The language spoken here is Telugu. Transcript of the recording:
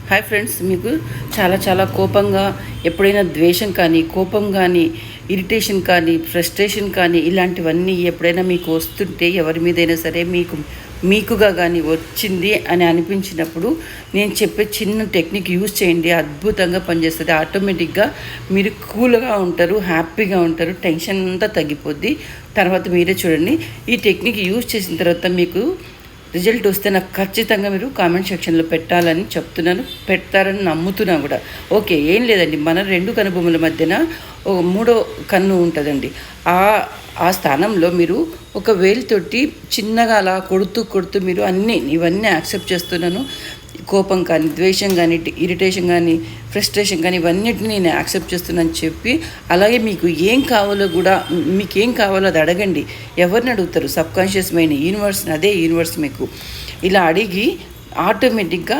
హాయ్ ఫ్రెండ్స్, మీకు చాలా చాలా కోపంగా ఎప్పుడైనా ద్వేషం కానీ, కోపం కానీ, ఇరిటేషన్ కానీ, ఫ్రస్ట్రేషన్ కానీ ఇలాంటివన్నీ ఎప్పుడైనా మీకు వస్తుంటే ఎవరి మీదైనా సరే మీకుగా కానీ వచ్చింది అని అనిపించినప్పుడు నేను చెప్పే చిన్న టెక్నిక్ యూజ్ చేయండి. అద్భుతంగా పనిచేస్తుంది. ఆటోమేటిక్గా మీరు కూల్గా ఉంటారు, హ్యాపీగా ఉంటారు, టెన్షన్ అంతా తగ్గిపోద్ది. తర్వాత మీరే చూడండి. ఈ టెక్నిక్ యూజ్ చేసిన తర్వాత మీకు రిజల్ట్ వస్తే నాకు ఖచ్చితంగా మీరు కామెంట్ సెక్షన్లో పెట్టాలని చెప్తున్నాను, పెడతారని నమ్ముతున్నా కూడా. ఓకే, ఏం లేదండి, మన రెండు కనుబొమ్మల మధ్యన మూడో కన్ను ఉంటుందండి. ఆ స్థానంలో మీరు ఒక వేలుతోటి చిన్నగా అలా కొడుతూ మీరు ఇవన్నీ యాక్సెప్ట్ చేస్తున్నాను. కోపం కానీ, ద్వేషం కానీ, ఇరిటేషన్ కానీ, ఫ్రస్ట్రేషన్ కానీ ఇవన్నిటిని నేను యాక్సెప్ట్ చేస్తున్నాను చెప్పి, అలాగే మీకు ఏం కావాలో అది అడగండి. ఎవరిని అడుగుతారు? సబ్కాన్షియస్ మైండ్, యూనివర్స్ని. అదే యూనివర్స్ మీకు ఇలా అడిగి ఆటోమేటిక్గా